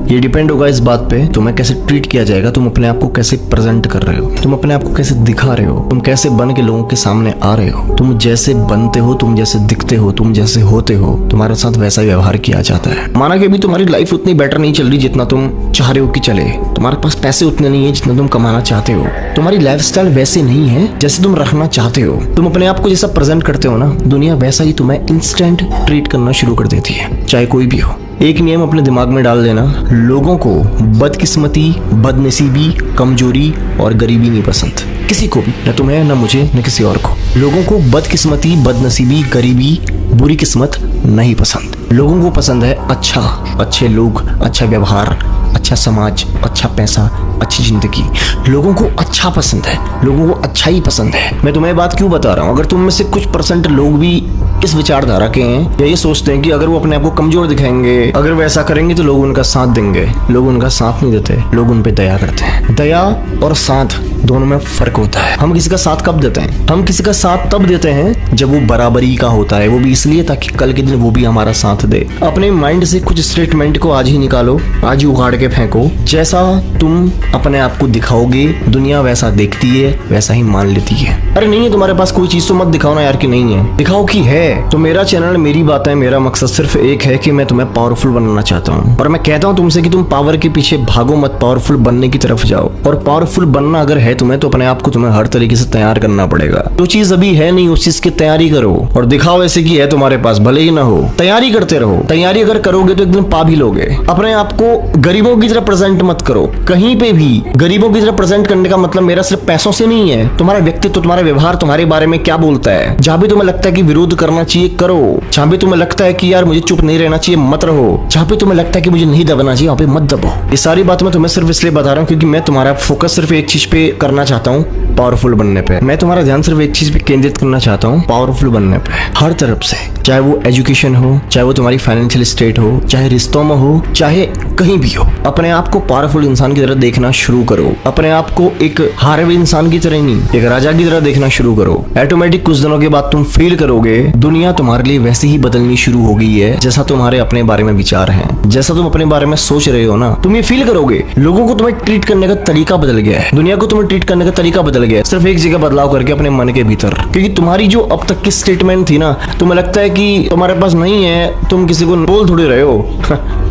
ये डिपेंड होगा इस बात पे तुम्हें कैसे ट्रीट किया जाएगा, तुम अपने आप को कैसे प्रेजेंट कर रहे हो, तुम अपने आप को कैसे दिखा रहे हो, तुम कैसे बन के लोगों के सामने आ रहे हो। तुम जैसे बनते हो, तुम जैसे दिखते हो, तुम जैसे होते हो, तुम्हारे साथ वैसा ही व्यवहार किया जाता है। माना कि अभी तुम्हारी लाइफ उतनी बेटर नहीं चल रही जितना तुम चाह रहे हो कि चले, तुम्हारे पास पैसे उतने नहीं है जितना तुम कमाना चाहते हो, तुम्हारी लाइफस्टाइल वैसे नहीं है जैसे तुम रखना चाहते हो, तुम अपने आप को जैसा प्रेजेंट करते हो ना, दुनिया वैसा ही तुम्हें इंस्टेंट ट्रीट करना शुरू कर देती है, चाहे कोई भी हो। एक नियम अपने दिमाग में डाल देना, लोगों को बदकिस्मती, बदनसीबी, कमजोरी और गरीबी नहीं पसंद, किसी को भी, न तुम्हें, न मुझे, न किसी और को। लोगों को बदकिस्मती, बदनसीबी, गरीबी, बुरी किस्मत नहीं पसंद। लोगों को पसंद है अच्छा, अच्छे लोग, अच्छा व्यवहार, अच्छा समाज, अच्छा पैसा, अच्छी जिंदगी। लोगों को अच्छा पसंद है, लोगों को अच्छा ही पसंद है। मैं तुम्हें बात क्यों बता रहा हूँ, अगर तुम में से कुछ परसेंट लोग भी इस विचारधारा के हैं या ये सोचते हैं कि अगर वो अपने आप को कमजोर दिखाएंगे, अगर वो ऐसा करेंगे तो लोग उनका साथ देंगे, लोग उनका साथ नहीं देते, लोग उन पे दया करते हैं। दया और साथ दोनों में फर्क होता है। हम किसी का साथ कब देते हैं? हम किसी का साथ तब देते हैं जब वो बराबरी का होता है, वो भी इसलिए ताकि कल के दिन वो भी हमारा साथ दे। अपने माइंड से कुछ स्टेटमेंट को आज ही निकालो, आज ही उखाड़ के फेंको। जैसा तुम अपने आप को दिखाओगे, दुनिया वैसा देखती है, वैसा ही मान लेती है। अरे नहीं है तुम्हारे पास कोई चीज तो मत दिखाओ ना यार कि नहीं है, दिखाओ कि है। तो मेरा चैनल, मेरी बातें, मेरा मकसद सिर्फ एक है कि मैं तुम्हें पावरफुल बनाना चाहता हूँ। और मैं कहता हूँ तुमसे कि तुम पावर के पीछे भागो मत, पावरफुल बनने की तरफ जाओ। और पावरफुल बनना अगर है तुम्हें, तो अपने आप को तुम्हें हर तरीके से तैयार करना पड़ेगा। जो चीज अभी है नहीं, उस चीज की तैयारी करो और दिखाओ ऐसे कि है तुम्हारे पास, भले ही ना हो। तैयारी करते रहो, तैयारी अगर करोगे तो एक दिन पा भी लोगे। अपने आप को गरीबों की तरह प्रेजेंट मत करो कहीं पे भी। गरीबों की तरह प्रेजेंट करने का मतलब मेरा सिर्फ पैसों से नहीं है, तुम्हारा व्यक्तित्व, तुम्हारा व्यवहार तुम्हारे बारे में क्या बोलता है। जहां भी तुम्हें लगता है कि विरोध करना चाहिए, करो। जहां भी तुम्हें लगता है कि यार मुझे चुप नहीं रहना चाहिए, मत रहो। जहां पे तुम्हें लगता है कि मुझे नहीं दबना चाहिए, वहां पे मत दबो। ये सारी बात मैं तुम्हें सिर्फ इसलिए बता रहा हूँ क्योंकि मैं तुम्हारा फोकस सिर्फ एक चीज पे करना चाहता हूँ, पावरफुल बनने पे। मैं तुम्हारा ध्यान सिर्फ एक चीज पे केंद्रित करना चाहता हूँ, पावरफुल बनने पे, हर तरफ से। चाहे वो एजुकेशन हो, चाहे वो तुम्हारी फाइनेंशियल स्टेट हो, चाहे रिश्तों में हो, चाहे कहीं भी हो। अपने आप को पावरफुल इंसान की तरह देखना शुरू करो। अपने आप को एक हारे हुए इंसान की तरह नहीं, एक राजा की तरह देखना शुरू करो। ऑटोमेटिक कुछ दिनों के बाद तुम फील करोगे दुनिया तुम्हारे लिए वैसे ही बदलनी शुरू हो गई है जैसा तुम्हारे अपने बारे में विचार हैं, जैसा तुम अपने बारे में सोच रहे हो ना, तुम ये फील करोगे। लोगों को तुम्हें ट्रीट करने का तरीका बदल गया है, दुनिया को तुम्हें ट्रीट करने का तरीका बदल गया है, सिर्फ एक जगह बदलाव करके, अपने मन के भीतर। क्योंकि तुम्हारी जो अब तक की स्टेटमेंट थी ना, तुम्हें लगता है कि तुम्हारे पास नहीं है, तुम किसी को बोल थोड़ी रहे हो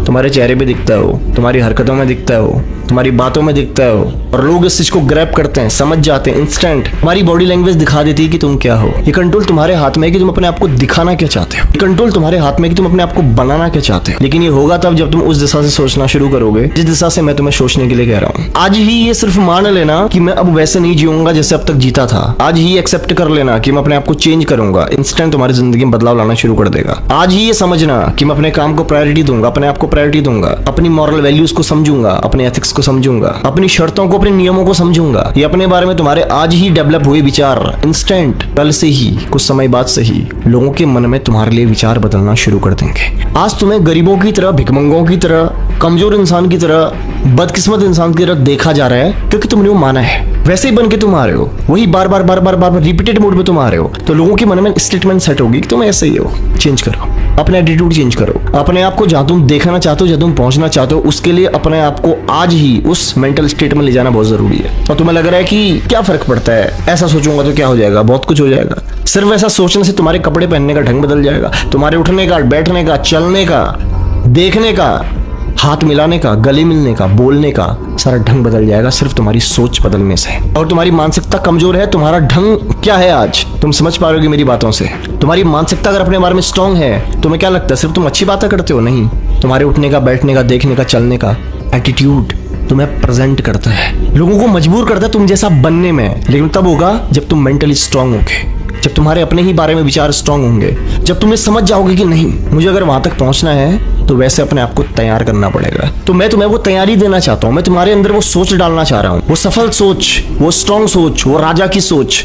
तुम्हारे चेहरे पे दिखता हो, तुम्हारी हरकतों में दिखता हो, तुम्हारी बातों में दिखता हो। और लोग इस चीज को ग्रैब करते हैं, समझ जाते हैं इंस्टेंट। तुम्हारी बॉडी लैंग्वेज दिखा देती है कि तुम क्या हो। ये कंट्रोल तुम्हारे हाथ में है कि तुम अपने आप को दिखाना क्या चाहते हो। ये कंट्रोल तुम्हारे हाथ में है कि तुम अपने आप को बनाना क्या चाहते हो। लेकिन ये होगा तब जब तुम उस दिशा से सोचना शुरू करोगे जिस दिशा से मैं तुम्हें सोचने के लिए कह रहा हूँ। आज ही ये सिर्फ मान लेना कि मैं अब वैसे नहीं जीऊंगा जैसे अब तक जीता था। आज ही एक्सेप्ट कर लेना कि मैं अपने आप को चेंज करूंगा, इंस्टेंट तुम्हारी जिंदगी में बदलाव लाना शुरू कर देगा। आज ही ये समझना कि मैं अपने काम को प्रायोरिटी दूंगा, अपने आप को प्रायोरिटी दूंगा, अपनी मॉरल वैल्यूज को समझूंगा, अपने एथिक्स को समझूंगा, अपनी शर्तों को, अपने नियमों को समझूंगा। ये अपने बारे में तुम्हारे आज ही डेवलप हुए विचार इंस्टेंट, कल से ही, कुछ समय बाद से ही लोगों के मन में तुम्हारे लिए विचार बदलना शुरू कर देंगे। आज तुम्हें गरीबों की तरह, भिखमंगों की तरह, कमजोर इंसान की तरह, बदकिस्मत इंसान की तरह देखा जा रहा है क्योंकि तुमने वो माना है। वैसे ही बन के तुम आ रहे हो, वही बार बार बार बार बार बार रिपीटेड मोड में तुम आ रहे हो, तो लोगों के मन में स्टेटमेंट सेट होगी कि तुम ऐसे ही हो। चेंज करो, अपना एटीट्यूड चेंज करो। अपने आप को जहां तुम देखना चाहते हो, जहां तुम पहुंचना चाहते हो, उसके लिए अपने आप को आज ही उस मेंटल स्टेट में ले जाना बहुत जरूरी है। और तुम्हें लग रहा है कि क्या फर्क पड़ता है, ऐसा सोचूंगा तो क्या हो जाएगा, बहुत कुछ हो जाएगा। सिर्फ ऐसा सोचने से तुम्हारे कपड़े पहनने का ढंग बदल जाएगा, तुम्हारे उठने का, बैठने का, चलने का, देखने का, हाथ मिलाने का, गले मिलने का, बोलने का सारा ढंग बदल जाएगा सिर्फ तुम्हारी सोच बदलने से। और तुम्हारी मानसिकता कमजोर है, तुम्हारा ढंग क्या है आज तुम समझ पा रहे हो मेरी बातों से। तुम्हारी मानसिकता अगर अपने बारे में स्ट्रांग है, तुम्हें क्या लगता है सिर्फ तुम अच्छी बातें करते हो? नहीं, तुम्हारे उठने का, बैठने का, देखने का, चलने का एटीट्यूड तुम्हें प्रेजेंट करता है, लोगों को मजबूर करता है तुम जैसा बनने में। लेकिन तब होगा जब तुम मेंटली स्ट्रांग होगे, जब तुम्हारे अपने ही बारे में विचार स्ट्रांग होंगे, जब तुम्हें समझ जाओगे कि नहीं, मुझे अगर वहां तक पहुंचना है तो वैसे अपने आप को तैयार करना पड़ेगा। तो मैं तुम्हें वो तैयारी देना चाहता हूं, मैं तुम्हारे अंदर वो सोच डालना चाह रहा हूं, वो सफल सोच, वो स्ट्रांग सोच, वो राजा की सोच,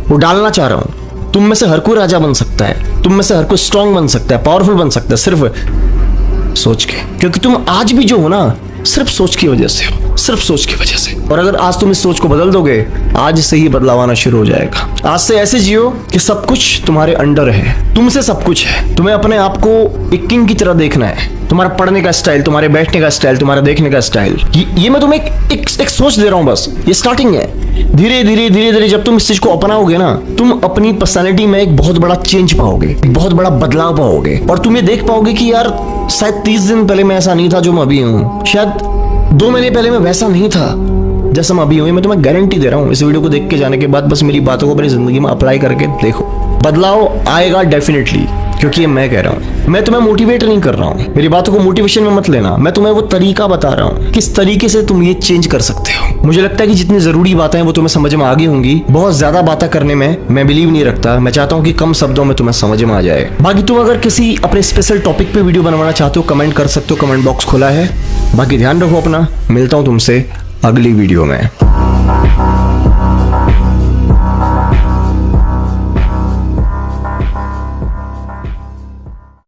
वो डालना चाह रहा हूं। तुम में से हर कोई राजा बन सकता है, तुम में से हर कोई स्ट्रांग बन सकता है, पावरफुल बन सकता है, सिर्फ सोच के। क्योंकि तुम आज भी जो हो ना, सिर्फ सोच की वजह से हो, सिर्फ सोच की वजह से। और अगर आज तुम इस सोच को बदल दोगे, आज से ही बदलाव आना शुरू हो जाएगा। आज से ऐसे जियो कि सब कुछ तुम्हारे अंडर है, तुमसे सब कुछ है। तुम्हें अपने आप को एक किंग की तरह देखना है। तुम्हारा पढ़ने का स्टाइल, तुम्हारे बैठने का स्टाइल, तुम्हारा देखने का स्टाइल, ये मैं तुम्हें एक सोच दे रहा हूं, बस ये स्टार्टिंग है। धीरे धीरे जब तुम इस चीज को अपनाओगे ना, तुम अपनी पर्सनालिटी में एक बहुत बड़ा चेंज पाओगे, एक बहुत बड़ा बदलाव पाओगे। और तुम ये देख पाओगे कि यार शायद 30 दिन पहले मैं ऐसा नहीं था जो मैं अभी हूँ, शायद 2 महीने पहले मैं वैसा नहीं था जैसा मैं अभी हूँ। मैं तुम्हें गारंटी दे रहा हूँ। इस वीडियो को देख के जाने के बाद बस मेरी बातों को अपनी जिंदगी में अप्लाई करके देखो, बदलाव आएगा डेफिनेटली। क्योंकि ये मैं कह रहा हूँ, मैं तुम्हें मोटिवेट नहीं कर रहा हूँ, मेरी बातों को मोटिवेशन में मत लेना। मैं तुम्हें वो तरीका बता रहा हूँ किस तरीके से तुम ये चेंज कर सकते हो। मुझे लगता है कि जितनी जरूरी बातें हैं वो तुम्हें समझ में आ गई होंगी। बहुत ज्यादा बातें करने में मैं बिलीव नहीं रखता। मैं चाहता हूँ कि कम शब्दों में तुम्हें समझ में आ जाए। बाकी तुम अगर किसी अपने स्पेशल टॉपिक पे वीडियो बनवाना चाहते हो, कमेंट कर सकते हो, कमेंट बॉक्स खुला है। बाकी ध्यान रखो अपना, मिलता हूँ तुमसे अगली वीडियो में।